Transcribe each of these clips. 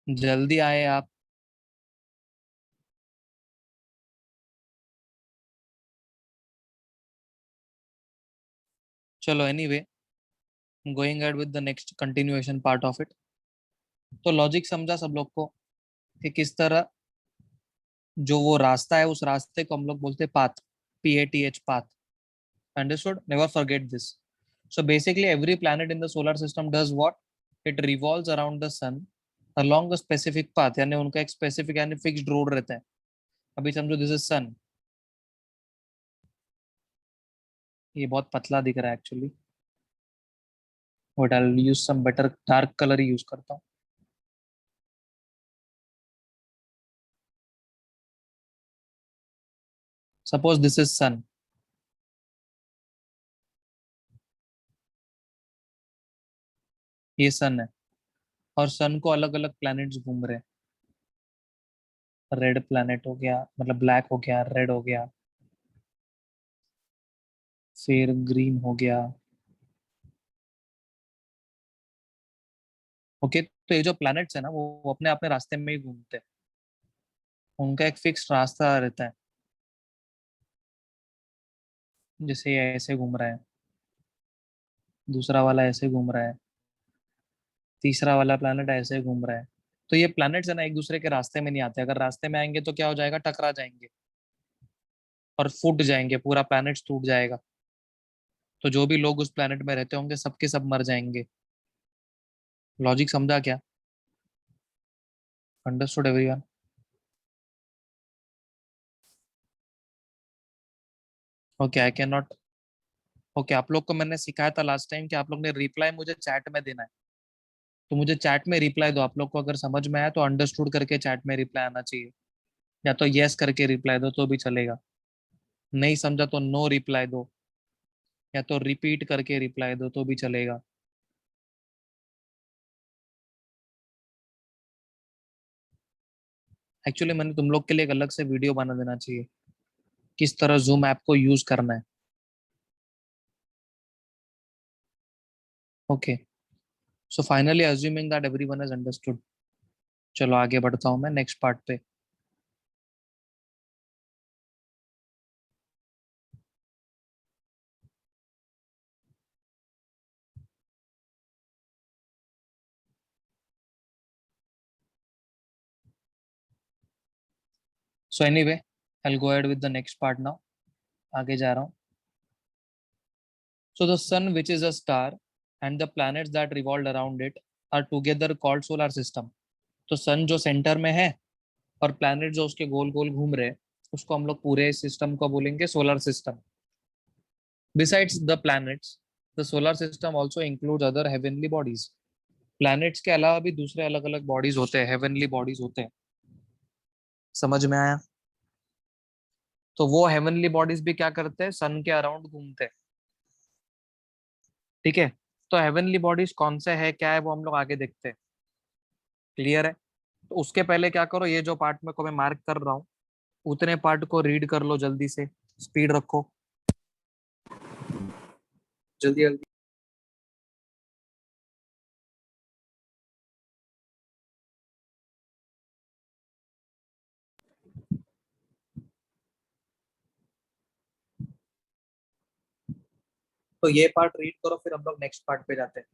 जल्दी आए आप। चलो anyway, going ahead with the next continuation part of it. तो लॉजिक समझा सब लोग को कि किस तरह जो वो रास्ता है, उस रास्ते को हम लोग बोलते हैं path. PATH, path. Understood? Never forget this. So basically, every planet in the solar system does what? It revolves around the sun along a specific path, यानी उनका एक स्पेसिफिक यानी फिक्स्ड रोड रहता है। अभी समझो दिस इज सन। ये बहुत पतला दिख रहा है actually, but I will use some better dark colour ही यूज करता हूँ। Suppose this is sun. ये सन है, और सन को अलग अलग प्लैनेट्स घूम रहे हैं। रेड प्लैनेट हो गया, मतलब ब्लैक हो गया, रेड हो गया, फिर ग्रीन हो गया। ओके, तो ये जो प्लैनेट्स है ना, वो अपने अपने रास्ते में ही घूमते हैं। उनका एक फिक्स रास्ता रहता है। जैसे ये ऐसे घूम रहा है, दूसरा वाला ऐसे घूम रहा है, तीसरा वाला प्लैनेट ऐसे घूम रहा है। तो ये प्लैनेट्स है ना, एक दूसरे के रास्ते में नहीं आते। अगर रास्ते में आएंगे तो क्या हो जाएगा? टकरा जाएंगे और फूट जाएंगे, पूरा प्लैनेट टूट जाएगा। तो जो भी लोग उस प्लैनेट में रहते होंगे, सबके सब मर जाएंगे। लॉजिक समझा क्या? Understood everyone? Okay, I can not. Okay, आप लोग को मैंने सिखाया था लास्ट टाइम कि आप लोग ने रिप्लाई मुझे चैट में देना है। तो मुझे चैट में रिप्लाई दो। आप लोग को अगर समझ में आया तो अंडरस्टूड करके चैट में रिप्लाई आना चाहिए, या तो यस करके रिप्लाई दो तो भी चलेगा। नहीं समझा तो नो रिप्लाई दो, या तो रिपीट करके रिप्लाई दो तो भी चलेगा। एक्चुअली मैंने तुम लोग के लिए एक अलग से वीडियो बना देना चाहिए, किस तरह जूम ऐप को यूज करना है। Okay, so finally assuming that everyone has understood, चलो आगे बढ़ता हूँ मैं नेक्स्ट पार्ट पे। So anyway, I will go ahead with the next part now. आगे जा रहा हूँ। So the sun which is a star and the planets that revolve around it are together called solar system. तो sun जो centre में है और planet जो उसके गोल गोल घूम रहे हैं, उसको हम लोग पूरे सिस्टम को बोलेंगे solar system. Besides the planets, the solar system also include other heavenly bodies. Planets के अलावा भी दूसरे अलग अलग बॉडीज होते हैं, हेवनली बॉडीज होते हैं। समझ में आया? तो वो हेवनली बॉडीज भी क्या करते हैं? सन के अराउंड घूमते हैं। ठीक है, तो हेवनली बॉडीज कौन से है, क्या है, वो हम लोग आगे देखते हैं। क्लियर है? तो उसके पहले क्या करो, ये जो पार्ट में को मैं मार्क कर रहा हूँ, उतने पार्ट को रीड कर लो जल्दी से। स्पीड रखो, जल्दी जल्दी। तो ये पार्ट रीड करो, फिर हम लोग नेक्स्ट पार्ट पे जाते हैं।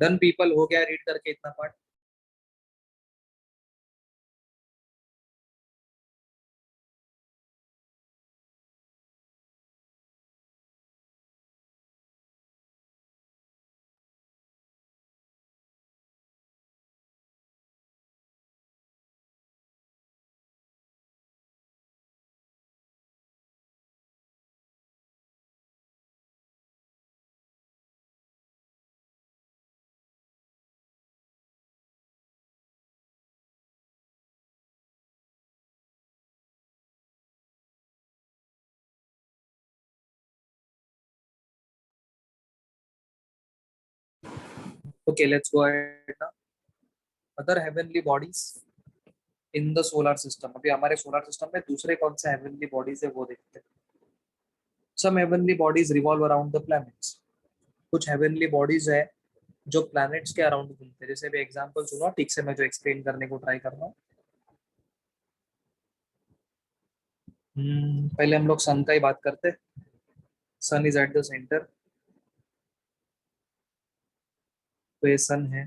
डन पीपल, हो गया रीड करके इतना part? Okay, let's go ahead now. Other heavenly bodies in the solar system. अभी हमारे सोलर सिस्टम में दूसरे कौन से हेवनली बॉडीज है वो देखते हैं. Some heavenly bodies revolve around the planets. कुछ हेवनली बॉडीज है जो प्लैनेट्स के अराउंड घूमते हैं. जैसे भी एग्जांपल सुनो ठीक से, मैं जो एक्सप्लेन करने को ट्राई कर रहा हूँ. पहले हम लोग सन का ही बात करते हैं. Sun is at the centre. तो ये सन है.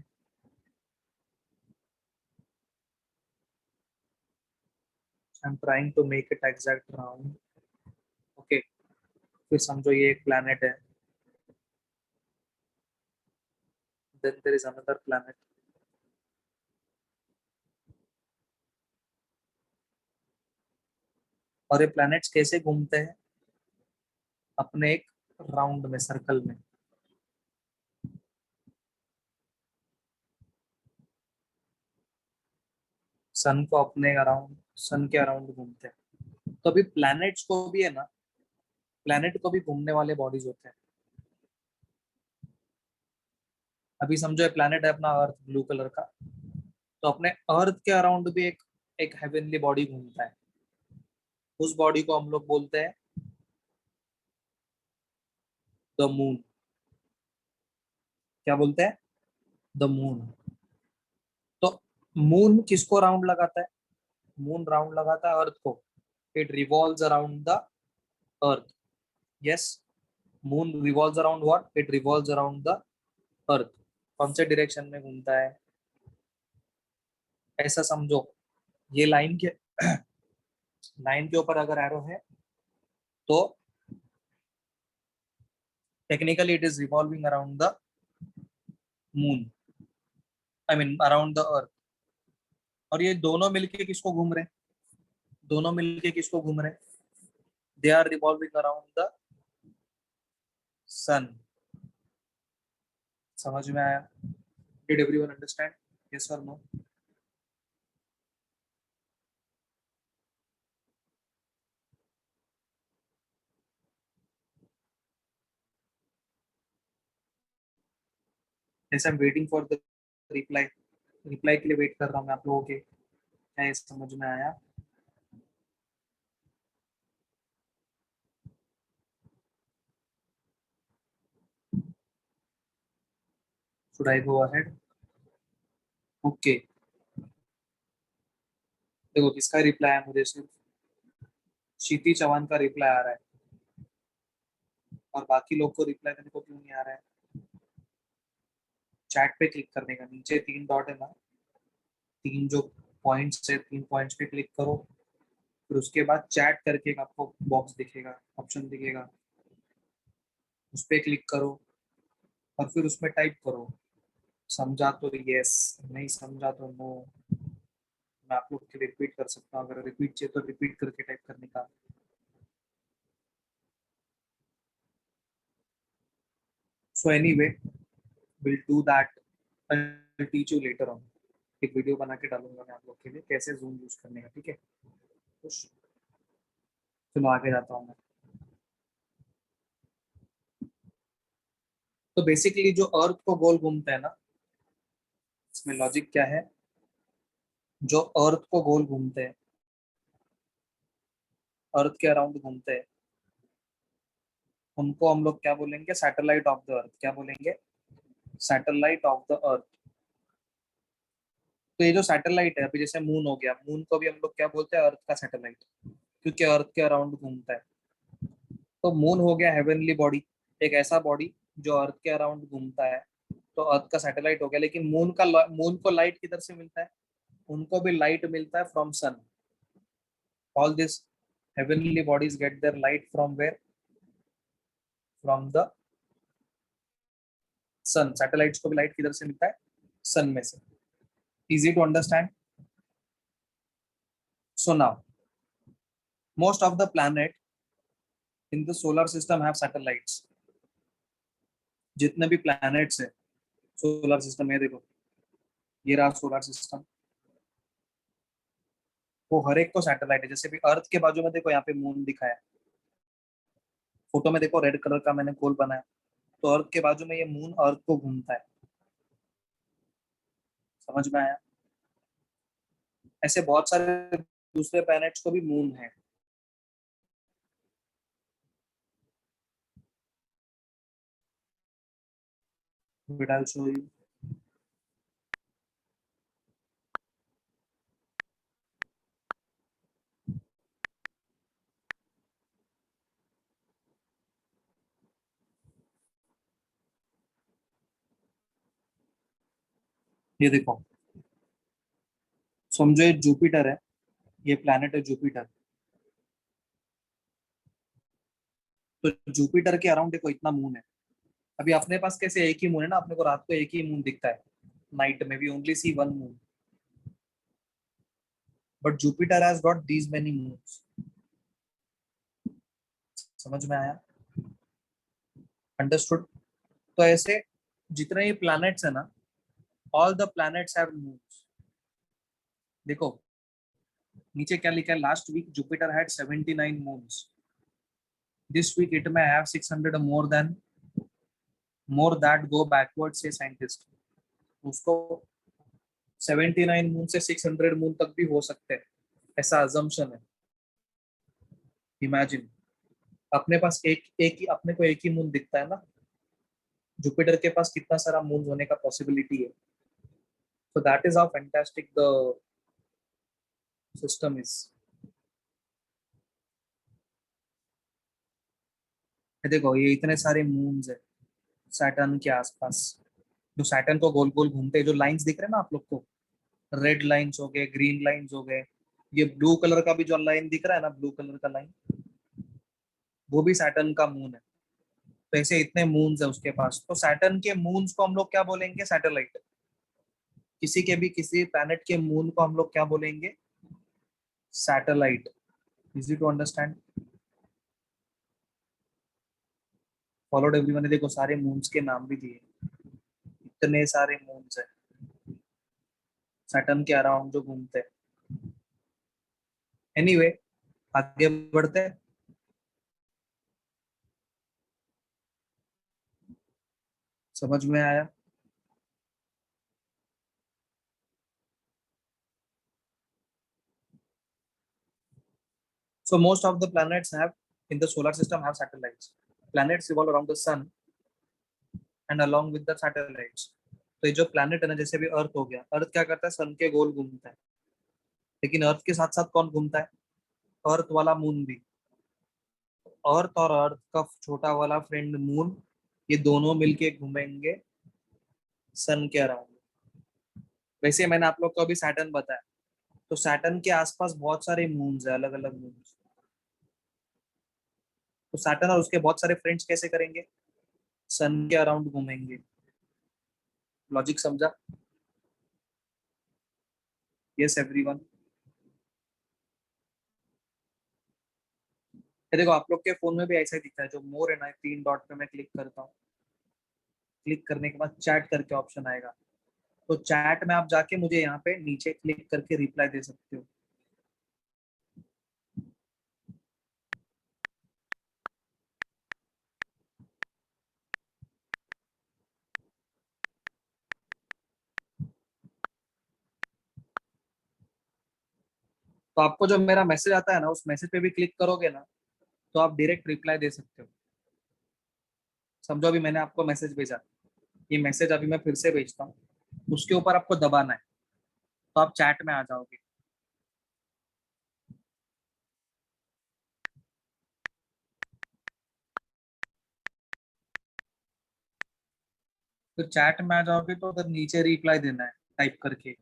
I am trying to make it exact round. Okay, फिर समझो ये एक प्लैनेट है. Then there is another planet. और ये प्लैनेट्स कैसे घूमते हैं? अपने एक राउंड में, सर्कल में. सन को अपने अराउंड, सन के अराउंड घूमते हैं. तो अभी प्लैनेट्स को भी है ना, प्लैनेट को भी घूमने वाले बॉडीज होते हैं. अभी समझो ये प्लैनेट है अपना अर्थ, ब्लू कलर का. तो अपने अर्थ के अराउंड भी एक एक हेवनली बॉडी घूमता है. उस बॉडी को हम लोग बोलते हैं द मून. क्या बोलते हैं? The moon. तो मून किसको राउंड लगाता है? मून राउंड लगाता है अर्थ को. It revolves around the earth. Yes. Moon revolves around what? It revolves around the earth. कौन से डायरेक्शन में घूमता है? ऐसा समझो, ये लाइन के लाइन के ऊपर अगर एरो है तो technically it is revolving around the moon, I mean around the earth. और ये दोनों मिलके किसको घूम रहे हैं? दोनों मिलके किसको घूम रहे हैं? They are revolving around the sun. समझ में आया? Did everyone understand? यस और नो? जैसे I'm waiting for the reply. Reply के लिए वेट कर रहा हूँ मैं आप लोगों के. क्या ये समझ में आया? Should I go ahead? Okay. देखो किसका रिप्लाई है मुझे, सिर्फ क्षिति चौहान का रिप्लाई आ रहा है. और बाकी लोग को रिप्लाई देने को क्यों नहीं आ रहा है? चैट पे क्लिक करने का, नीचे तीन डॉट है ना, तीन जो पॉइंट्स है, तीन पॉइंट्स पे क्लिक करो. फिर उसके बाद चैट करके एक आपको बॉक्स दिखेगा, ऑप्शन दिखेगा. उस पर क्लिक करो और फिर उसमें टाइप करो. समझा तो यस, नहीं समझा तो नो. मैं आप लोग के लिए रिपीट कर सकता हूँ, अगर रिपीट चाहिए तो रिपीट करके टाइप करने का. So anyway, will do that. I teach you later on. एक वीडियो बना के डालूंगा मैं आप लोग के लिए कैसे जूम यूज करने का. ठीक है? खुश. चलो आगे जाता हूँ मैं. तो बेसिकली जो अर्थ को गोल घूमता है ना, इसमें लॉजिक क्या है? जो अर्थ को गोल घूमते हैं, अर्थ के अराउंड घूमते हैं, उनको हम लोग क्या बोलेंगे? Satellite of the earth. क्या बोलेंगे? Satellite of the earth. तो ये जो सैटेलाइट है, अभी जैसे मून हो गया, मून को भी हम लोग क्या बोलते हैं? अर्थ का सैटेलाइट, क्योंकि अर्थ के अराउंड घूमता है. तो मून हो गया हेवनली बॉडी, एक ऐसा बॉडी जो अर्थ के अराउंड घूमता है. तो अर्थ का सैटेलाइट हो गया, लेकिन मून को लाइट किधर से मिलता है? उनको भी लाइट मिलता है from sun. All this heavenly bodies get their light from where? From the sun. Satellites को भी लाइट किधर से मिलता है? सन में से. Easy to understand. So now most of the planet in the solar system have satellites. जितने भी planets है सोलर सिस्टम में, देखो ये रहा सोलर सिस्टम, वो हर एक को सैटेलाइट है. जैसे भी अर्थ के बाजू में देखो यहाँ पे मून दिखाया, फोटो में देखो रेड कलर का मैंने गोल बनाया, तो अर्थ के बाजू में ये मून अर्थ को घूमता है. समझ में आया? ऐसे बहुत सारे दूसरे प्लैनेट्स को भी मून है. But I'll show you. ये देखो, समझो ये जुपिटर है, ये प्लैनेट है जुपिटर. तो जुपिटर के अराउंड देखो इतना मून है. अभी अपने पास कैसे एक ही मून है ना, अपने को रात को एक ही मून दिखता है, नाइट में भी only see one moon. But Jupiter has got these many moons. समझ में आया? अंडरस्टूड? तो ऐसे जितने ही प्लैनेट्स है ना, all the planets have moons. देखो नीचे क्या लिखा है, last week Jupiter had 79 moons. This week it may have 600 more that go backwards, say scientist. उसको 79 मून से 600 मून तक भी हो सकते हैं, ऐसा अजम्पशन है. इमेजिन, अपने पास एक एक ही अपने को एक ही मून दिखता है ना, जुपिटर के पास कितना सारा मून होने का पॉसिबिलिटी है. so that is how fantastic the system is. देखो ये इतने सारे मून्स है सैटर्न के आसपास, जो सैटर्न को गोल गोल घूमते हैं. जो लाइंस दिख रहे हैं ना आप लोग को, रेड लाइंस हो गए, ग्रीन लाइंस हो गए, ये ब्लू कलर का भी जो लाइन दिख रहा है ना, ब्लू कलर का लाइन, वो भी सैटर्न का मून है. तो ऐसे इतने मून्स है उसके पास. तो सैटर्न के मून्स को हम लोग क्या बोलेंगे? सैटेलाइट. किसी के भी किसी प्लैनेट के मून को हम लोग क्या बोलेंगे? Satellite. Easy to understand? Followed everyone ने देखो सारे मून्स के नाम भी दिए, इतने सारे मून्स है सैटर्न के अराउंड जो घूमते हैं. एनीवे आगे बढ़ते हैं. समझ में आया? So most of the planets have in the solar system have satellites. Planets revolve around the sun and along with the satellites. तो ये जो प्लैनेट है ना, जैसे भी अर्थ हो गया, अर्थ क्या करता है? सन के गोल घूमता है. लेकिन अर्थ के साथ साथ कौन घूमता है? अर्थ वाला मून भी. अर्थ और अर्थ का छोटा वाला फ्रेंड मून, ये दोनों मिलके घूमेंगे सन के अराउंड. वैसे मैंने आप लोग को अभी सैटर्न बताया, तो सैटर्न के आसपास बहुत सारे मून्स है, अलग अलग मून्स. तो सैटर्न और उसके बहुत सारे फ्रेंड्स कैसे करेंगे? सन के अराउंड घूमेंगे. लॉजिक समझा? Yes everyone? ये देखो आप लोग के फोन में भी ऐसा ही दिखता है, जो मोर है ना, तीन डॉट पे मैं क्लिक करता हूँ, क्लिक करने के बाद चैट करके ऑप्शन आएगा. तो चैट में आप जाके मुझे यहाँ पे नीचे क्लिक करके रिप्लाई दे सकते हो. तो आपको जो मेरा मैसेज आता है ना, उस मैसेज पे भी क्लिक करोगे ना, तो आप डायरेक्ट रिप्लाई दे सकते हो. समझो अभी मैंने आपको मैसेज भेजा, ये मैसेज अभी मैं फिर से भेजता हूँ, उसके ऊपर आपको दबाना है, तो आप चैट में आ जाओगे. फिर चैट में आ जाओगे तो उधर नीचे रिप्लाई देना है टाइप करके,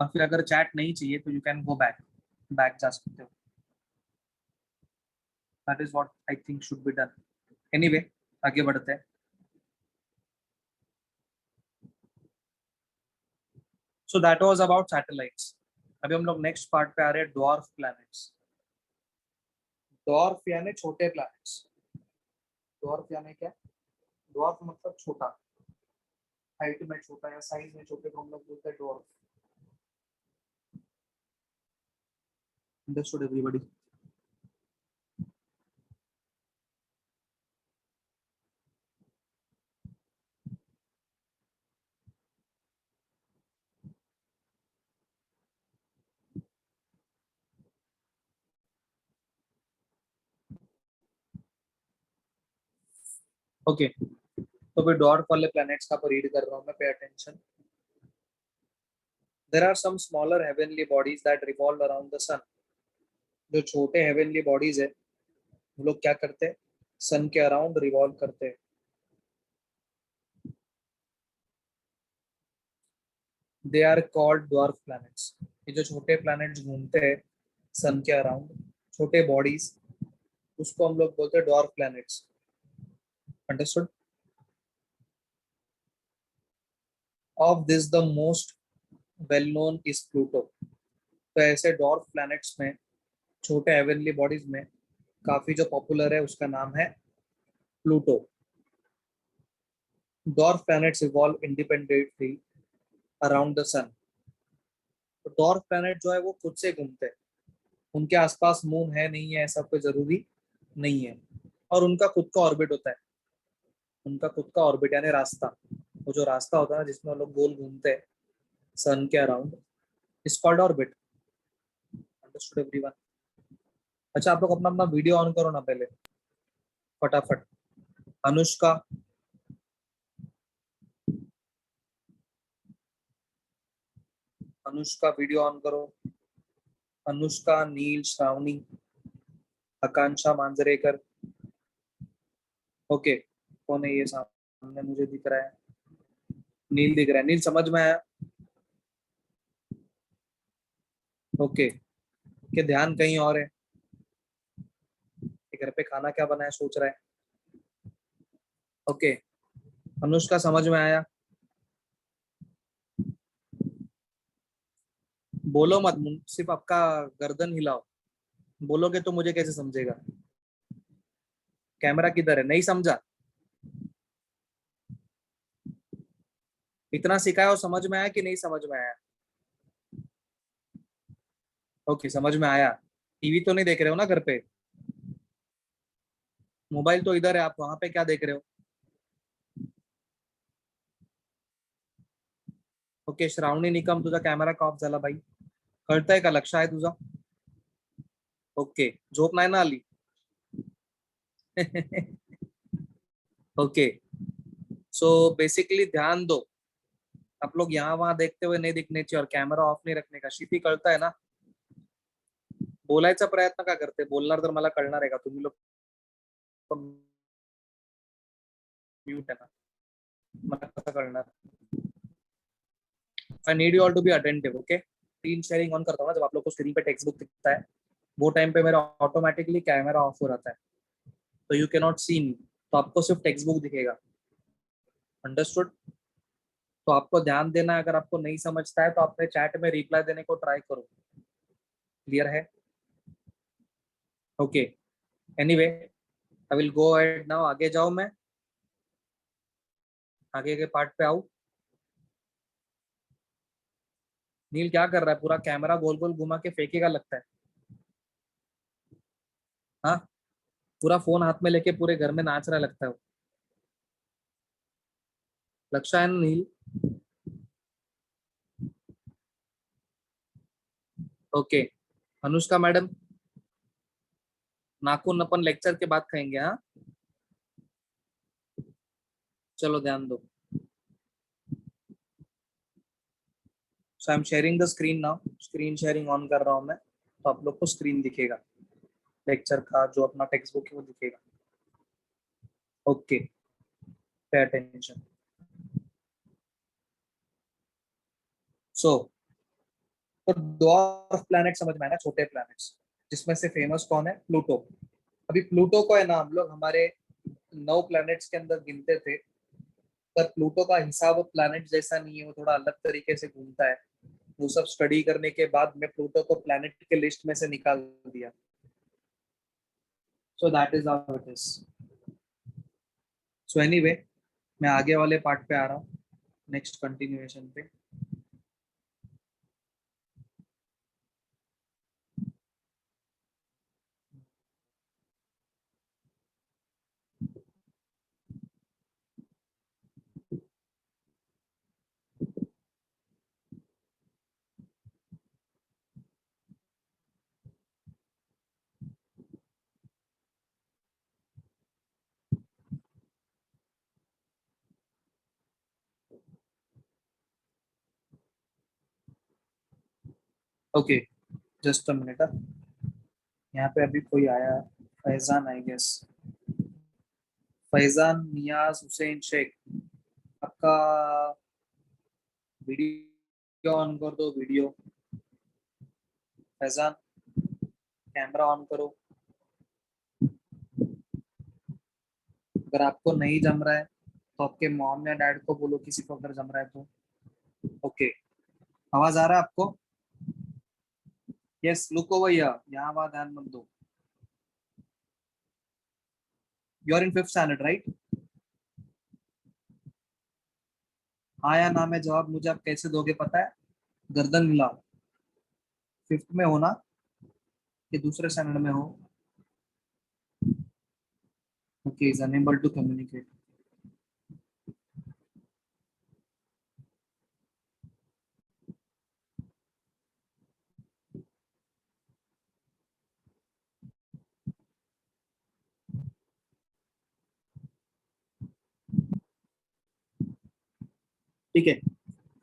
और फिर अगर चैट नहीं चाहिए तो you can go back, back जा सकते हो। That is what I think should be done. Anyway, आगे बढ़ते हैं। So that was about satellites. अभी हम लोग नेक्स्ट पार्ट पे आ रहे हैं, डॉर्फ प्लैनेट्स। डॉर्फ यानी छोटे प्लैनेट्स। डॉर्फ यानी क्या? डॉर्फ मतलब छोटा, हाइट में छोटा या साइज में छोटे को हम लोग बोलते हैं डॉर्फ। Understood everybody? ओके, तो फिर डॉर्फ वाले प्लैनेट्स का रीड कर रहा हूँ मैं, pay attention. There are some smaller heavenly bodies that revolve around the sun. जो छोटे हेवनली बॉडीज है वो लोग क्या करते हैं? सन के अराउंड रिवॉल्व करते हैं। They are called dwarf planets. ये जो छोटे प्लैनेट्स घूमते हैं सन के अराउंड, छोटे बॉडीज, उसको हम लोग बोलते हैं dwarf planets. Understood? Of this the most well known is Pluto. तो ऐसे डॉर्फ प्लैनेट्स में, छोटे हेवनली बॉडीज में काफी जो पॉपुलर है उसका नाम है Pluto. Dwarf planets evolve independently around the sun. तो डॉर्फ प्लैनेट जो है वो खुद से घूमते हैं, उनके आसपास मून है नहीं है ऐसा कोई जरूरी नहीं है, और उनका खुद का ऑर्बिट होता है। उनका खुद का ऑर्बिट यानी रास्ता, वो जो रास्ता होता है ना जिसमें वो लोग गोल घूमते हैं सन के around, is called orbit. Understood everyone? अच्छा, आप लोग अपना अपना वीडियो ऑन करो ना पहले, फटाफट। अनुष्का, अनुष्का वीडियो ऑन करो। अनुष्का, नील, श्रावणी, आकांक्षा मांजरेकर। ओके, कौन है ये सामने मुझे दिख रहा है? नील दिख रहा है। नील समझ में आया? ओके, के ध्यान कहीं और है कि घर पे खाना क्या बना है सोच रहा है। ओके, अनुष्का समझ में आया? बोलो मत, सिर्फ आपका गर्दन हिलाओ। बोलोगे तो मुझे कैसे समझेगा? कैमरा किधर है? नहीं समझा? इतना सिखाया और समझ में आया कि नहीं समझ में आया? ओके, समझ में आया। टीवी तो नहीं देख रहे हो ना घर पे? मोबाइल तो इधर है, आप वहां पे क्या देख रहे हो? ओके, श्रावणी निकम, तुझा कॅमेरा का ऑफ झाला बाई? कळतंय का? लक्ष आहे तुझा? ओके, झोप नाही ना आली? ओके, सो बेसिकली ध्यान दो। आप लोग यहाँ वहां देखते हुए नहीं दिखने चाहिए, और कैमरा ऑफ नहीं रखने का। शिपी कळतंय है ना? बोलायचा प्रयत्न का करते? बोलणार तर मला कळणार आहे का? तुम्ही लोग म्यूट है ना, मला कसं कळणार? I need you all to be attentive. Okay, screen sharing on करता हूँ ना, जब आप लोग को स्क्रीन पे टेक्स्ट बुक दिखता है वो टाइम पे मेरा ऑटोमेटिकली कैमरा ऑफ हो जाता है, तो यू कैन नॉट सी मी, तो आपको सिर्फ टेक्स्ट बुक दिखेगा। अंडरस्टूड? तो आपको ध्यान देना है, अगर आपको नहीं समझता है तो अपने चैट में रिप्लाई देने को ट्राई करो। क्लियर है? Okay, anyway, I will go ahead now. आगे जाओ, मैं आगे के पार्ट पे आऊँ। नील क्या कर रहा है? पूरा कैमरा गोल गोल घुमा के फेंकेगा लगता है। हाँ, पूरा फोन हाथ में लेके पूरे घर में नाच रहा लगता है वो। लक्षा है ना नील? ओके, अनुष्का मैडम, नाखून अपन लेक्चर के बाद खाएंगे, हाँ? चलो ध्यान दो। So I am sharing the screen now. Screen sharing on कर रहा हूँ मैं, तो आप लोग को स्क्रीन दिखेगा, लेक्चर का जो अपना टेक्स्ट बुक है वो दिखेगा। Okay, pay attention. सो तो डॉर्फ प्लैनेट समझ में आया ना, छोटे प्लैनेट्स, जिसमें से फेमस कौन है? प्लूटो। अभी प्लूटो को है ना हम लोग हमारे 9 प्लैनेट्स के अंदर गिनते थे, पर प्लूटो का हिसाब प्लैनेट जैसा नहीं है, वो थोड़ा अलग तरीके से घूमता है। वो सब स्टडी करने के बाद मैं प्लूटो को प्लैनेट के लिस्ट में से निकाल दिया। So that is how it is. So anyway, मैं आगे वाले पार्ट पे आ रहा हूँ, नेक्स्ट कंटिन्यूएशन पे। Okay, just a minute. यहाँ पे अभी कोई आया, फैजान आई गेस। फैजान नियाज हुसैन शेख, आपका वीडियो ऑन कर दो, वीडियो। फैजान, कैमरा ऑन करो। अगर आपको नहीं जम रहा है तो आपके मॉम या डैड को बोलो, किसी को अगर जम रहा है तो। ओके, आवाज आ रहा है आपको? यस, लुको भैया, यहाँ बात ध्यान मत दो। You are in 5th standard right? हाँ या ना में जवाब मुझे आप कैसे दोगे पता है? गर्दन मिलाओ। 5th में हो ना, कि दूसरे स्टैंडर्ड में हो? Okay, is unable to communicate. ठीक है,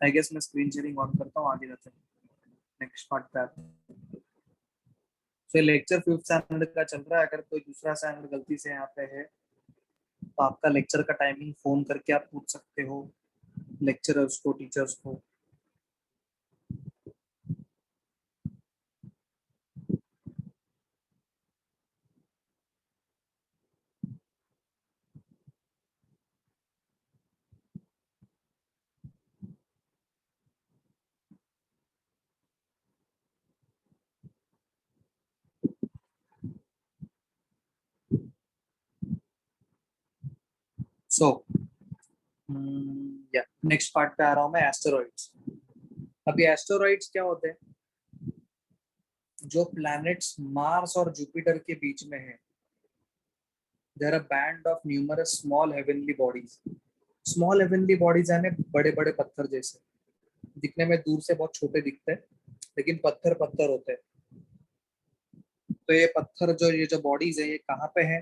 आई गेस मैं स्क्रीन शेयरिंग ऑन करता हूँ, आगे जाते हैं नेक्स्ट पार्ट पे आते हैं। तो लेक्चर 5th स्टैंडर्ड का चल रहा है, अगर कोई दूसरा स्टैंडर्ड गलती से यहाँ पे है तो आपका लेक्चर का टाइमिंग फोन करके आप पूछ सकते हो लेक्चरर्स को, टीचर्स को। सो या नेक्स्ट पार्ट पे आ रहा हूँ मैं, एस्टेरॉइड्स। अभी एस्टेरॉइड्स क्या होते हैं? जो प्लैनेट्स मार्स और जुपिटर के बीच में है, there are band of numerous small heavenly bodies. Small heavenly bodies यानी बड़े बड़े पत्थर जैसे, दिखने में दूर से बहुत छोटे दिखते हैं लेकिन पत्थर पत्थर होते हैं। तो ये पत्थर जो, ये जो बॉडीज है, ये कहाँ पे है?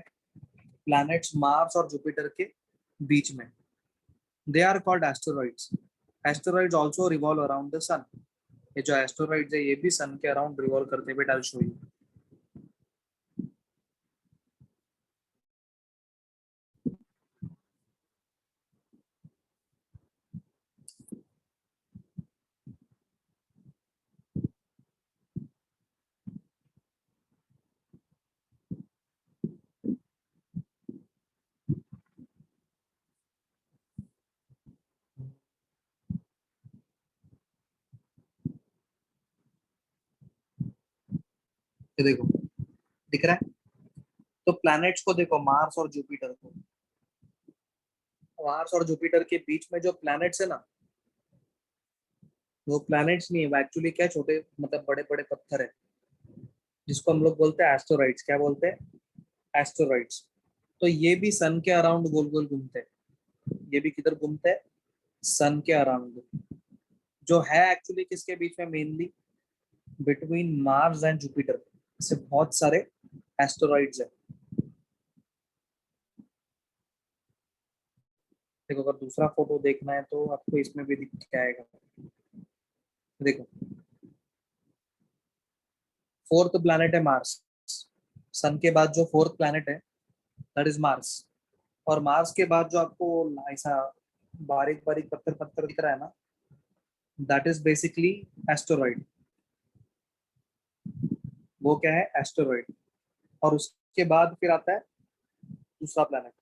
प्लैनेट्स मार्स और जुपिटर के बीच में। They are called asteroids. Asteroids also revolve around the sun. ये जो एस्टेरॉइड्स है ये भी सन के अराउंड रिवॉल्व करते हैं। बेटा आई शो यू। ये देखो, दिख रहा है? तो प्लैनेट्स को देखो, मार्स और जुपिटर को। मार्स और जुपिटर के बीच में जो प्लैनेट्स है ना, वो प्लैनेट्स नहीं है, वो एक्चुअली क्या है, छोटे मतलब बड़े बड़े पत्थर है, जिसको हम लोग बोलते हैं एस्टेरॉइड्स। क्या बोलते हैं? एस्टेरॉइड्स। तो ये भी सन के अराउंड गोल गोल घूमते हैं। ये भी किधर घूमते हैं? सन के अराउंड। जो है एक्चुअली किसके बीच में? Mainly between Mars and Jupiter. ऐसे बहुत सारे एस्टेरॉइड्स है। देखो, अगर दूसरा फोटो देखना है तो आपको इसमें भी दिख के आएगा। देखो, 4th प्लैनेट है मार्स। सन के बाद जो 4th प्लैनेट है, दैट इज मार्स। और मार्स के बाद जो आपको ऐसा बारीक बारीक पत्थर पत्थर दिख रहा है ना, दैट इज बेसिकली एस्टेरॉइड। वो क्या है? एस्टेरॉइड। और उसके बाद फिर आता है दूसरा प्लेनेट।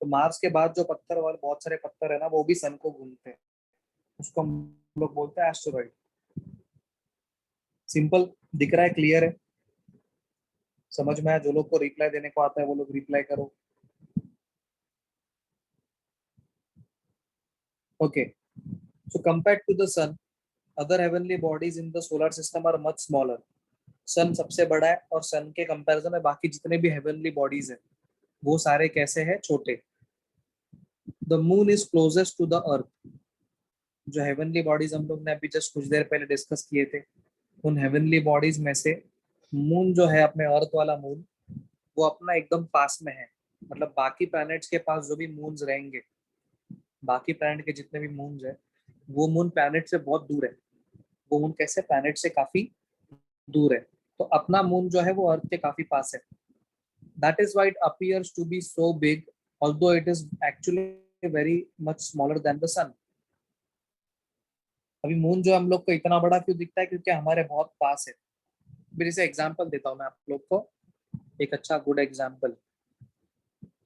तो मार्स के बाद जो पत्थर वाले बहुत सारे पत्थर है ना, वो भी सन को घूमते हैं, उसको हम लोग बोलते हैं एस्टेरॉइड। सिंपल दिख रहा है? क्लियर है? समझ में आया? जो लोग को रिप्लाई देने को आता है वो लोग रिप्लाई करो। Okay, so compared to the sun, other heavenly bodies in the solar system are much smaller. Sun सबसे बड़ा है और सन के कंपैरिजन में बाकी जितने भी हेवनली बॉडीज है वो सारे कैसे हैं? छोटे। The moon is closest to the earth. जो हेवनली बॉडीज हम लोग ने अभी जस्ट कुछ देर पहले डिस्कस किए थे, उन हेवनली बॉडीज में से मून जो है, अपने अर्थ वाला मून, वो अपना एकदम पास में है। मतलब बाकी प्लैनेट्स के पास जो भी मून्स रहेंगे, बाकी प्लैनेट के जितने भी मून्स है, वो मून प्लैनेट से बहुत दूर है। वो मून कैसे? प्लैनेट से काफी दूर है। तो अपना मून जो है वो अर्थ के काफी पास है। That is why it appears to be so big, although it is actually very much smaller than the sun. अभी मून जो हम लोग को इतना बड़ा क्यों दिखता है? क्योंकि हमारे बहुत पास है। फिर इसे एग्जांपल देता हूँ मैं आप लोग को, एक अच्छा गुड एग्जांपल।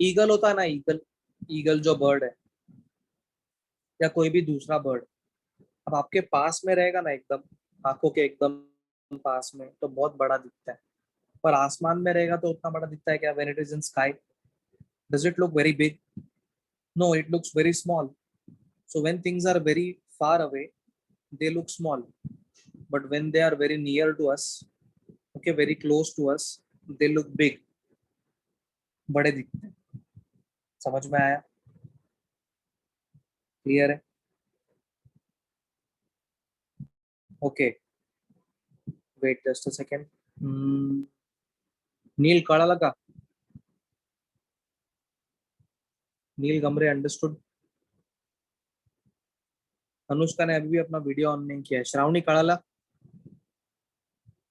ईगल होता है ना, ईगल, ईगल जो बर्ड है, या कोई भी दूसरा बर्ड, अब आपके पास में रहेगा ना एकदम, आंखों के एकदम पास में, तो बहुत बड़ा दिखता है। पर आसमान में रहेगा तो उतना बड़ा दिखता है क्या? When it is in sky, does it look very big? No, it looks very small. So when things are very far away, they look small. But when they are very near to us, okay, very close to us, they look big. बड़े दिखते हैं। समझ में आया? Clear है? Okay, wait just a second. नील काड़ा लगा, नील गमरे अंडरस्टूड। अनुष्का ने अभी भी अपना वीडियो ऑन नहीं किया है। श्रावणी काड़ाला,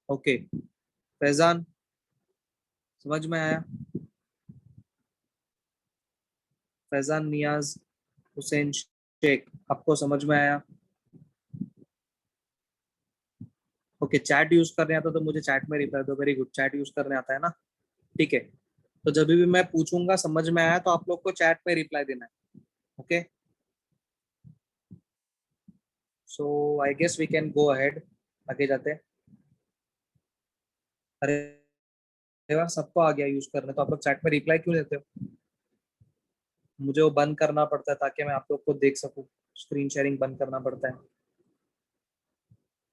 ओके। फैजान, समझ में आया? फैजान नियाज हुसैन शेख, आपको समझ में आया? ओके, चैट यूज करने आता तो मुझे चैट में रिप्लाई दो। वेरी गुड, चैट यूज करने आता है ना? ठीक है। तो जब भी मैं पूछूंगा समझ में आया, तो आप लोग को चैट में रिप्लाई देना है। Okay, so I guess we can go ahead. आगे जाते हैं। अरे वाह, सबको आ गया यूज करने, तो आप लोग चैट में रिप्लाई क्यों देते हो? मुझे वो बंद करना पड़ता है ताकि मैं आप लोग को देख सकूं। स्क्रीन शेयरिंग बंद करना पड़ता है।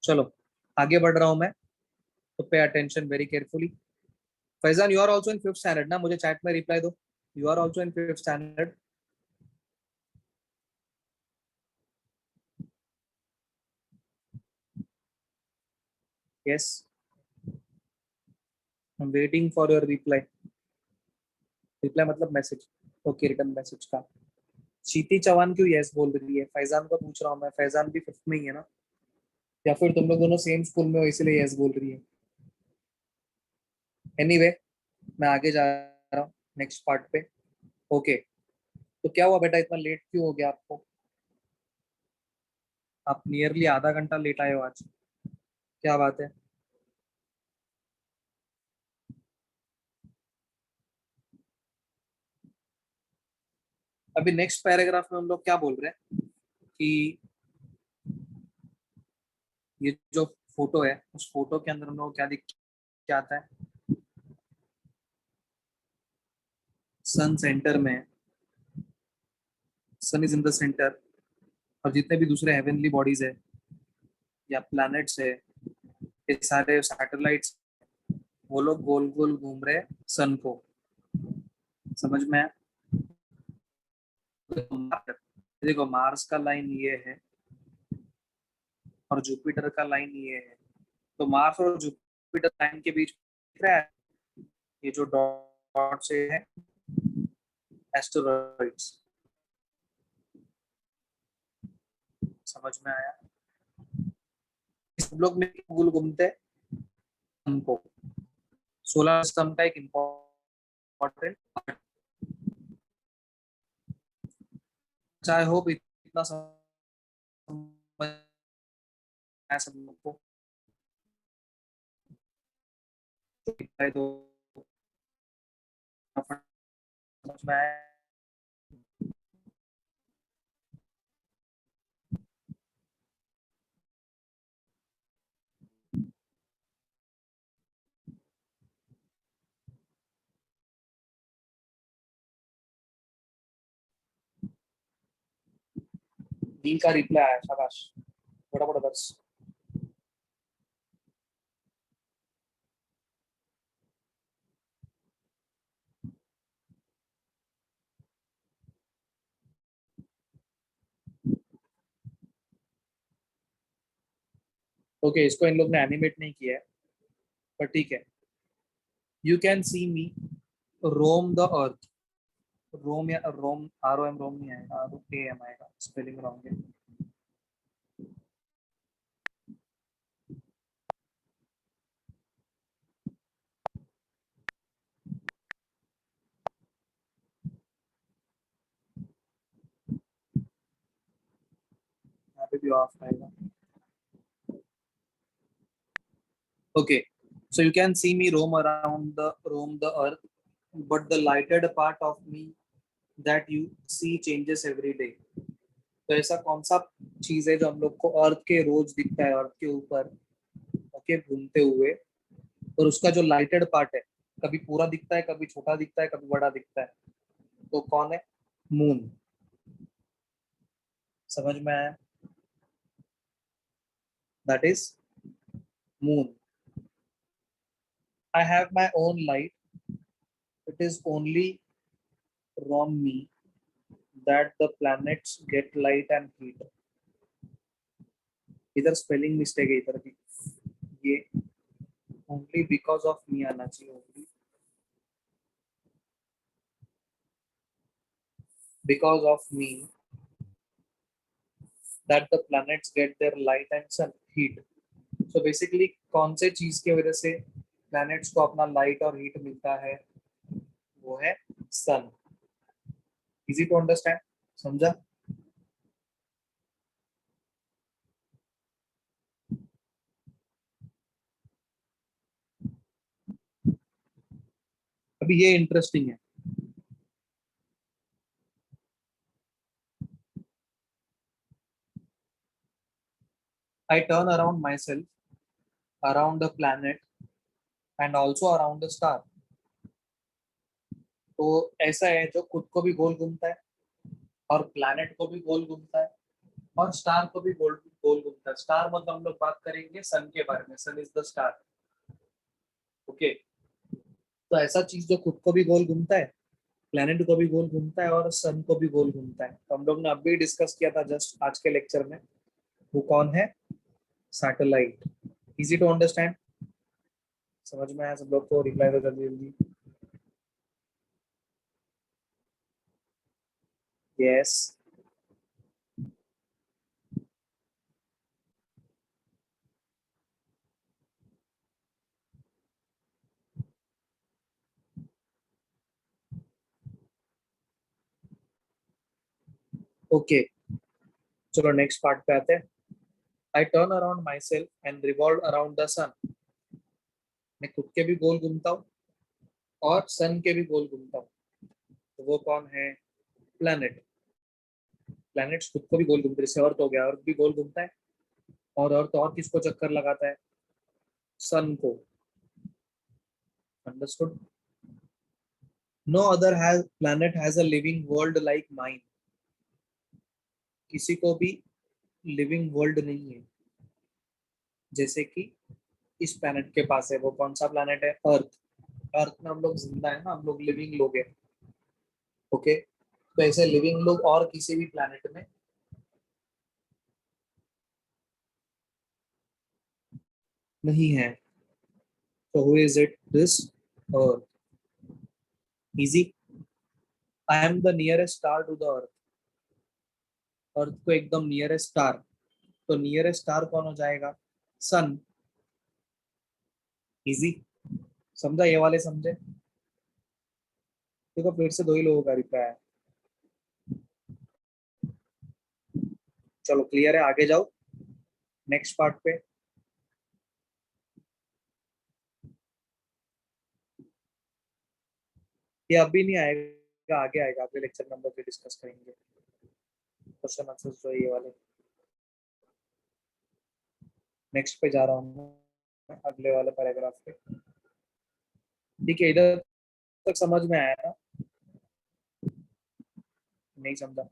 चलो, आगे बढ़ रहा हूं मैं, तो pay attention very carefully. Faizan, you are also in 5th standard ना? मुझे चैट में रिप्लाई दो। You are also in 5th standard? Yes, I am waiting for your reply. Reply मतलब मैसेज। ओके, रिटर्न मैसेज का। शीति चौहान क्यों यस बोल रही है? फैजान को पूछ रहा हूँ मैं, फैजान भी 5th में ही है ना? या फिर तुम लोग दोनों सेम स्कूल में हो इसलिए यस बोल रही है? एनीवे, मैं आगे जा रहा हूँ नेक्स्ट पार्ट पे। ओके, तो क्या हुआ बेटा, इतना लेट क्यों हो गया आपको? आप नियरली आधा घंटा लेट आए हो आज। क्या बात है? अभी नेक्स्ट पैराग्राफ में हम लोग क्या बोल रहे हैं कि ये जो फोटो है, उस फोटो के अंदर हम लोग क्या आता है? सन सेंटर में है, सन इज इन द सेंटर। और जितने भी दूसरे हेवनली बॉडीज है या प्लैनेट्स है, ये सारे सैटेलाइट्स, वो लोग गोल गोल घूम रहे सन को। समझ में है? देखो, मार्स का लाइन ये है और जुपिटर का लाइन ये है। तो मार्स और जुपिटर लाइन के बीच दिख रहा है ये जो डॉट से है, एस्टेरॉइड्स। समझ में आया? सब लोग में गोल घूमते हैं हमको। सोलर सिस्टम का एक इम्पोर्टेंट पार्ट। आई होप इतना समझ आया सब लोग को। तो समझ में आया। डील का रिप्लाई आया, शाबाश, बड़ा बड़ा दर्श। ओके, इसको इन लोग ने एनिमेट नहीं किया है, पर ठीक है। You can see me roam the earth. Roam या roam, R O M roam नहीं आएगा, आर ओ ए एम आएगा, स्पेलिंग रॉन्ग है। यहाँ पे भी ऑफ आएगा। Okay, so you can see me roam the earth, but the lighted part of me that you see changes every day. तो ऐसा कौन सा चीज है जो हम लोग को अर्थ के रोज दिखता है, अर्थ के ऊपर ओके घूमते हुए, और उसका जो लाइटेड पार्ट है कभी पूरा दिखता है, कभी छोटा दिखता है, कभी बड़ा दिखता है। तो कौन है? मून। समझ में आया? That is moon. I have my own light, it is only from me that the planets get light and heat. इधर स्पेलिंग मिस्टेक है, इधर भी ये only because of me आना चाहिए, only because of me that the planets get their light and sun heat. So basically कौन से चीज की वजह से planets को अपना light और heat मिलता है? वो है sun. Easy to understand? समझा? अभी ये इंटरेस्टिंग है। I turn around myself, around the planet and also around the star. तो ऐसा है जो खुद को भी गोल घूमता है, और प्लैनेट को भी गोल घूमता है, और स्टार को भी गोल गोल घूमता है। स्टार मतलब हम लोग बात करेंगे सन के बारे में, सन इज द स्टार। ओके, तो ऐसा चीज जो खुद को भी गोल घूमता है, प्लैनेट को भी गोल घूमता है, और सन को भी गोल घूमता है, तो हम लोग ने अभी डिस्कस किया था जस्ट आज के लेक्चर में। वो कौन है? सैटेलाइट। Easy to understand? समझ में आया सब लोग को? रिप्लाई दो जल्दी जल्दी। यस। ओके, चलो नेक्स्ट पार्ट पे आते हैं। I turn around myself and revolve around the sun. मैं खुद के भी गोल घूमता हूँ और सन के भी गोल घूमता हूँ। तो वो कौन है? प्लैनेट। प्लैनेट्स खुद को भी गोल घूमते हैं, जैसे अर्थ हो गया, अर्थ भी गोल घूमता है, और अर्थ और किसको चक्कर लगाता है? सन को। Understood? No other has planet has a living world like mine. किसी को भी लिविंग वर्ल्ड नहीं है जैसे कि इस प्लैनेट के पास है। वो कौन सा प्लैनेट है? अर्थ। अर्थ में हम लोग जिंदा है ना, हम लोग लिविंग लोग हैं। ओके, तो ऐसे लिविंग लोग और किसी भी प्लैनेट में नहीं है। तो who is it? This earth. Easy. I am the nearest star to the earth. Earth को एकदम नियरेस्ट स्टार, तो नियरेस्ट स्टार कौन हो जाएगा? सन। इजी। समझा? ये वाले समझे? देखो फिर से दो ही लोगों का रिप्लाई है। चलो क्लियर है, आगे जाओ नेक्स्ट पार्ट पे। ये अभी नहीं आएगा, आगे आएगा, अगले लेक्चर नंबर पे डिस्कस करेंगे क्वेश्चन आंसर जो ये वाले। नेक्स्ट पे जा रहा हूँ मैं, अगले वाले पैराग्राफ पे। ठीक है, इधर तक समझ में आया ना? नहीं समझा?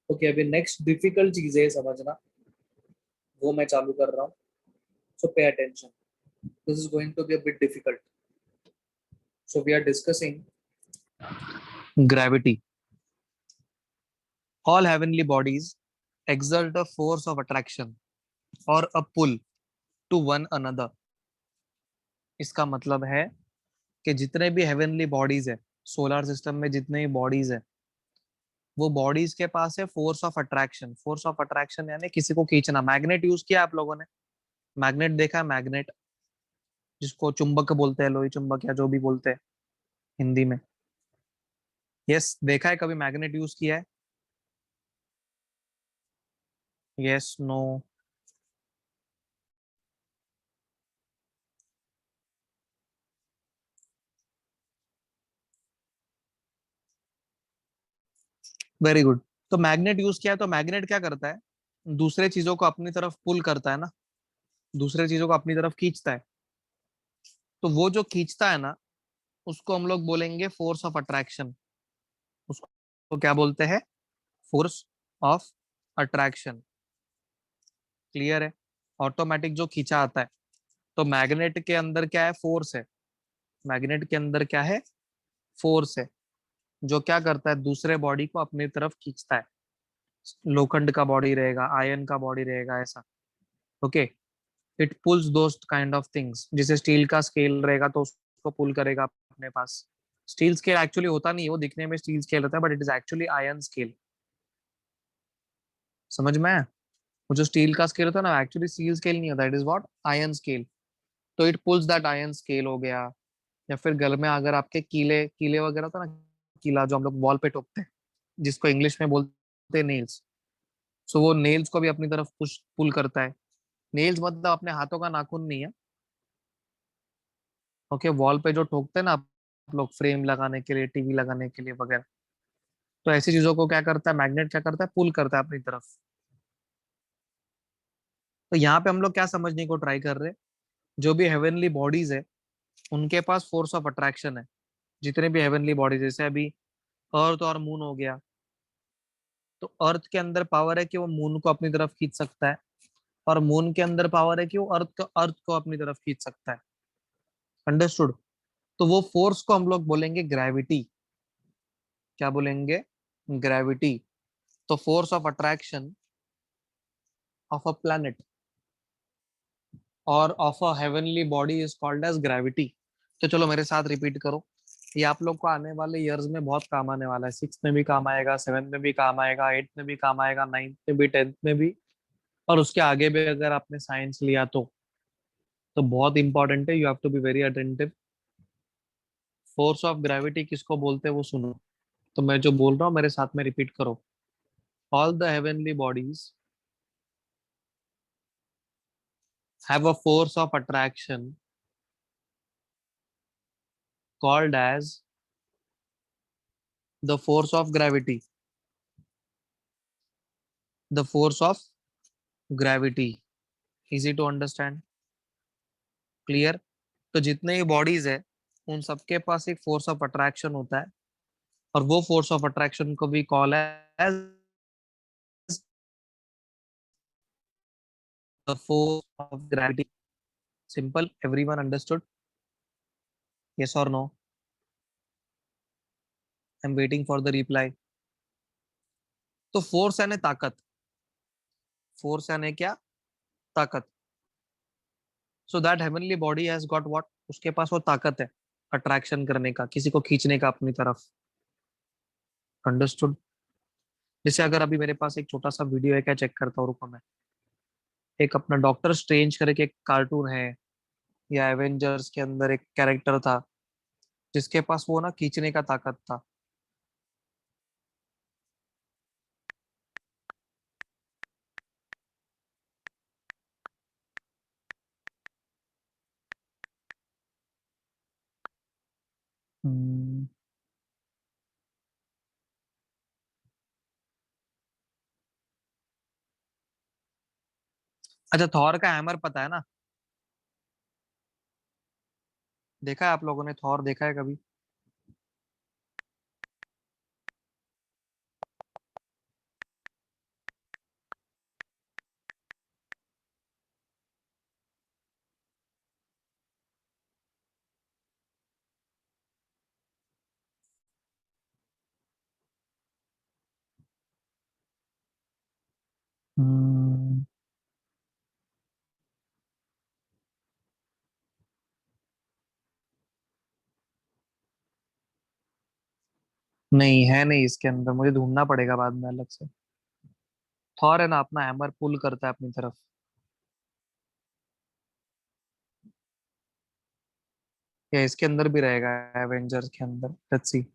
ओके, अभी नेक्स्ट डिफिकल्ट चीज है समझना, वो मैं चालू कर रहा हूँ। So pay attention, this is going to be a bit difficult. So we are discussing gravity. All heavenly bodies exert a force of attraction or a pull to one another. इसका मतलब है कि जितने भी हेवनली बॉडीज है, solar system में जितने भी बॉडीज है, वो बॉडीज के पास है force of attraction. Force of attraction यानी किसी को खींचना। मैग्नेट यूज किया आप लोगों ने? मैग्नेट देखा है? मैग्नेट जिसको चुंबक बोलते हैं, लोही चुंबक या जो भी बोलते हैं हिंदी में। यस, देखा है कभी मैग्नेट यूज किया है? Yes, no? Very good. तो मैग्नेट यूज किया है, तो मैग्नेट क्या करता है? दूसरे चीजों को अपनी तरफ पुल करता है ना, दूसरे चीजों को अपनी तरफ खींचता है। तो वो जो खींचता है ना, उसको हम लोग बोलेंगे फोर्स ऑफ अट्रैक्शन। उसको तो क्या बोलते हैं? Force of attraction. क्लियर है? ऑटोमेटिक जो खींचा आता है। तो मैग्नेट के अंदर क्या है? फोर्स है। मैग्नेट के अंदर क्या है? फोर्स है, जो क्या करता है? दूसरे बॉडी को अपनी तरफ खींचता है। लोखंड का बॉडी रहेगा, आयरन का बॉडी रहेगा, ऐसा। ओके, इट पुल्स दोस्त काइंड ऑफ थिंग्स। जैसे स्टील का स्केल रहेगा तो उसको पुल करेगा अपने पास। स्टील स्केल एक्चुअली होता नहीं है, वो दिखने में स्टील स्केल होता है, but it is actually iron scale. समझ में आया? वो जो स्टील का स्केल होता है ना, एक्चुअली स्टील स्केल नहीं होता, it is what? Iron scale. तो it pulls that iron scale हो गया। या फिर घर में अगर आपके कीले कीले वगैरह होता है ना, कीला जो हम लोग वॉल पे ठोकते हैं, जिसको इंग्लिश में बोलते हैं नेल्स। सो वो नेल्स को भी अपनी तरफ पुश पुल करता है। नेल्स मतलब अपने हाथों का नाखून नहीं है। ओके, वॉल पे जो ठोकते हैं ना आप लोग, फ्रेम लगाने के लिए, टीवी लगाने के लिए वगैरह, तो ऐसी चीजों को क्या करता है? मैग्नेट क्या करता है? पुल करता है अपनी तरफ। तो यहाँ पे हम लोग क्या समझने को ट्राई कर रहे हैं? जो भी हेवनली बॉडीज है, उनके पास फोर्स ऑफ अट्रैक्शन है। जितने भी हेवनली बॉडीज, जैसे अभी अर्थ और मून हो गया, तो अर्थ के अंदर पावर है कि वो मून को अपनी तरफ खींच सकता है, और मून के अंदर पावर है कि वो अर्थ को अपनी तरफ खींच सकता है। अंडरस्टूड? तो वो फोर्स को हम लोग बोलेंगे ग्रेविटी। क्या बोलेंगे? ग्रेविटी। तो force of attraction of a planet और of a heavenly body is called as gravity. तो चलो मेरे साथ रिपीट करो। ये आप लोग को आने वाले इयर्स में बहुत काम आने वाला है। सिक्स में भी काम आएगा, सेवेंथ में भी काम आएगा, एट्थ में भी काम आएगा, नाइन्थ में भी, टेंथ में भी, और उसके आगे भी अगर आपने साइंस लिया तो बहुत इंपॉर्टेंट है। You have to be very attentive. Force of gravity किसको बोलते हैं वो सुनो। तो मैं जो बोल रहा हूँ मेरे साथ में रिपीट करो। All the heavenly bodies have a force of attraction called as the force of gravity. The force of gravity. Easy to understand? Clear? तो जितने भी बॉडीज है, उन सबके पास एक फोर्स ऑफ अट्रैक्शन होता है, और वो फोर्स ऑफ अट्रैक्शन को भी call as the force of gravity. Simple, everyone understood? Yes और no? I am waiting for the reply. तो फोर्स यानी ताकत। फोर्स यानी क्या? ताकत। So that heavenly body has got what? उसके पास वो ताकत है अट्रैक्शन करने का, किसी को खींचने का अपनी तरफ। अंडरस्टूड? जैसे अगर अभी मेरे पास एक छोटा सा वीडियो है, क्या चेक करता हूँ, रुको मैं। एक अपना डॉक्टर स्ट्रेंज करके एक कार्टून है, या एवेंजर्स के अंदर एक कैरेक्टर था जिसके पास वो ना खींचने का ताकत था। हम्म, अच्छा, थॉर का हैमर पता है ना? देखा है आप लोगों ने थॉर देखा है कभी? हम्म, नहीं है, नहीं इसके अंदर, मुझे ढूंढना पड़ेगा बाद में अलग से। थॉर है ना, अपना हैमर पुल करता है अपनी तरफ। या इसके अंदर भी रहेगा, एवेंजर्स के अंदर, लेट्स सी।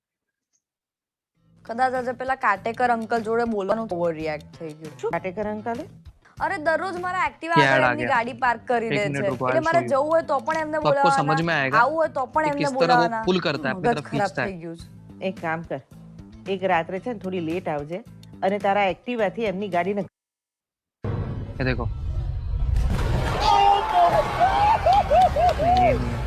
કદાચ આજે પેલા કાટેકર અંકલ જોડે બોલવાનું ઓવર રિએક્ટ થઈ ગયું શું કાટેકર અંકલે અરે દરરોજ મારા એક્ટિવા ये આગળ ऐड आ એમની गया, गाड़ी पार्क કરી एक દે मिनट છે रुको, आई એટલે शो મારે यू। જવું હોય તો પણ એમને तो आपको બોલાવાના समझ में आएगा આવવું હોય તો પણ कि એમને किस तरह वो બોલાવાના पुल करता है, अपनी મગજ तरफ ખરાબ खींचता થઈ है। ગયું છે એક કામ કર, એક રાત્રે છે ને થોડી લેટ આવજે અને તારા એક્ટિવાથી એમની ગાડીને ये देखो, नहीं ये नहीं है।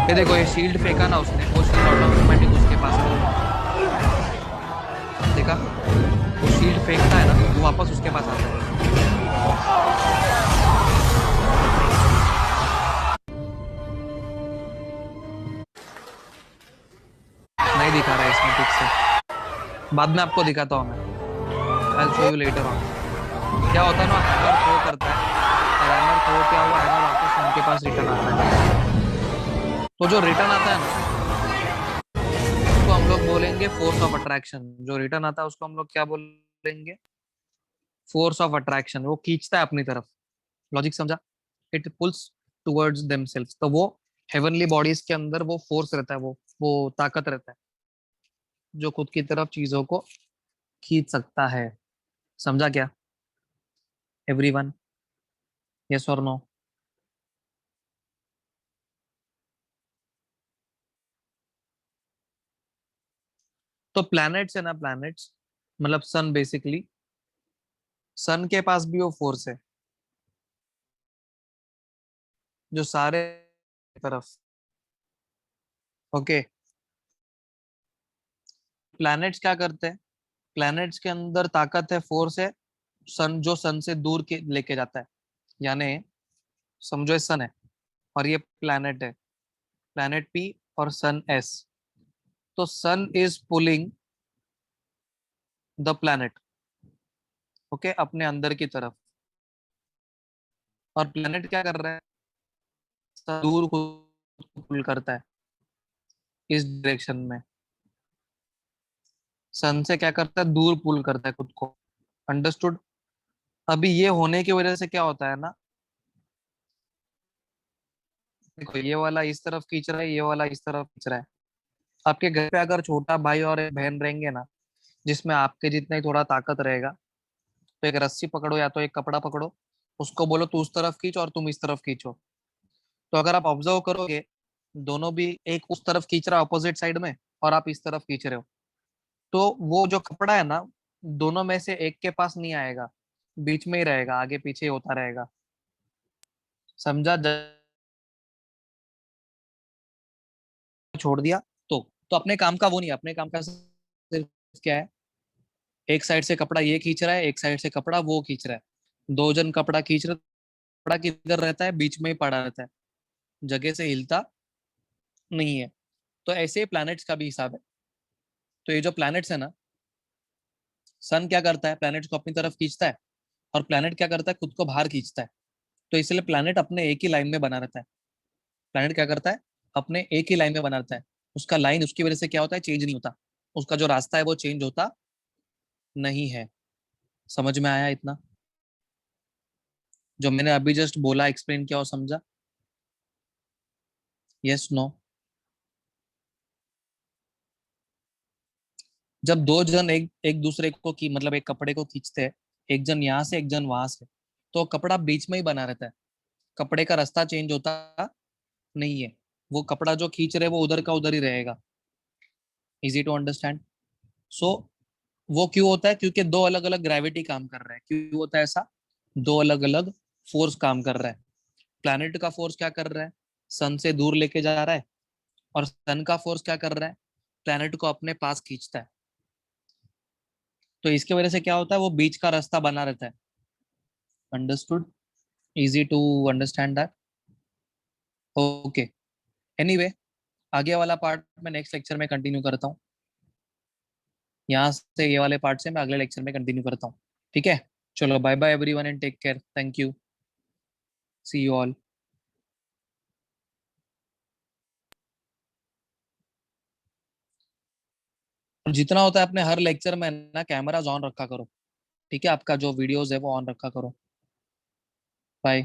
ये देखो, ये शील्ड फेंका ना उसने, वो शील्ड ऑटोमेटिक उसके पास है। देखा, वो शील्ड फेंकता है ना, वो वापस उसके पास आता है। नहीं दिखा रहा है इसमें ठीक से, बाद में आपको दिखाता हूँ मैं। I show you later on. क्या होता है ना, हैमर थ्रो करता है, और हैमर थ्रो क्या हुआ, हैमर वापस उनके पास रिटर्न आता है। तो जो रिटर्न आता है ना, उसको हम लोग बोलेंगे फोर्स ऑफ अट्रैक्शन। जो रिटर्न आता है उसको हम लोग क्या बोलेंगे? Force of attraction. वो खींचता है अपनी तरफ। लॉजिक समझा? It pools towards themselves. तो वो हेवनली बॉडीज के अंदर वो फोर्स रहता है, वो ताकत रहता है जो खुद की तरफ चीजों को खींच सकता है। समझा क्या एवरीवन? यस और नो? तो प्लैनेट्स है ना, प्लैनेट्स मतलब सन बेसिकली, सन के पास भी वो फोर्स है जो सारे तरफ। ओके, प्लैनेट्स क्या करते हैं? प्लैनेट्स के अंदर ताकत है, फोर्स है, सन जो सन से दूर के लेके जाता है। यानी समझो ये सन है और ये प्लैनेट है, प्लैनेट पी और सन एस। तो sun is pulling the planet, okay, अपने अंदर की तरफ। और प्लैनेट क्या कर रहा है? दूर को पुल करता है इस डायरेक्शन में। सन से क्या करता है? दूर पुल करता है खुद को। अंडरस्टूड? अभी ये होने की वजह से क्या होता है ना, देखो ये वाला इस तरफ खींच रहा है, ये वाला इस तरफ खींच रहा है। आपके घर पे अगर छोटा भाई और एक बहन रहेंगे ना, जिसमें आपके जितना ही थोड़ा ताकत रहेगा, तो एक रस्सी पकड़ो या तो एक कपड़ा पकड़ो, उसको बोलो तू उस तरफ खींच और तुम इस तरफ खींचो। तो अगर आप ऑब्जर्व करोगे, दोनों भी, एक उस तरफ खींच रहा है अपोजिट साइड में, और आप इस तरफ खींच रहे हो, तो वो जो कपड़ा है ना, दोनों में से एक के पास नहीं आएगा, बीच में ही रहेगा, आगे पीछे होता रहेगा। समझा? छोड़ दिया तो अपने काम का वो नहीं है, अपने काम का सिर्फ क्या है, एक साइड से कपड़ा ये खींच रहा है, एक साइड से कपड़ा वो खींच रहा है, दो जन कपड़ा खींच रहे, कपड़ा किधर रहता है? बीच में ही पड़ा रहता है, जगह से हिलता नहीं है। तो ऐसे ही प्लैनेट्स का भी हिसाब है। तो ये जो प्लैनेट्स है ना, सन क्या करता है? प्लैनेट्स को अपनी तरफ खींचता है, और प्लैनेट क्या करता है? खुद को बाहर खींचता है। तो इसलिए प्लैनेट अपने एक ही लाइन में बना रहता है। प्लैनेट क्या करता है? अपने एक ही लाइन में बना रहता है। उसका लाइन, उसकी वजह से क्या होता है? चेंज नहीं होता, उसका जो रास्ता है वो चेंज होता नहीं है। समझ में आया इतना? जो मैंने अभी जस्ट बोला, एक्सप्लेन किया और समझा? Yes, no? जब दो जन एक एक दूसरे को की मतलब एक कपड़े को खींचते हैं, एक जन यहाँ से एक जन वहां से, तो कपड़ा बीच में ही बना रहता है। कपड़े का रास्ता चेंज होता नहीं है। वो कपड़ा जो खींच रहे वो उधर का उधर ही रहेगा। Easy to understand? सो वो क्यों होता है? क्योंकि दो अलग अलग ग्रेविटी काम कर रहा है। क्यों होता है ऐसा? दो अलग अलग फोर्स काम कर रहा है। प्लैनेट का फोर्स क्या कर रहा है? सन से दूर लेके जा रहा है। और सन का फोर्स क्या कर रहा है? प्लैनेट को अपने पास खींचता है। तो इसके वजह से क्या होता है? वो बीच का रास्ता बना रहता है। Understood? Easy to understand that? Okay. Anyway, आगे वाला पार्ट मैं नेक्स्ट लेक्चर में कंटिन्यू करता हूँ। यहाँ से ये वाले पार्ट से मैं अगले लेक्चर में कंटिन्यू करता हूँ। ठीक है? चलो, bye bye everyone and take care. Thank you. See you all. जितना होता है अपने हर लेक्चर में ना कैमराज ऑन रखा करो। ठीक है? आपका जो वीडियोस है वो ऑन रखा करो। बाय।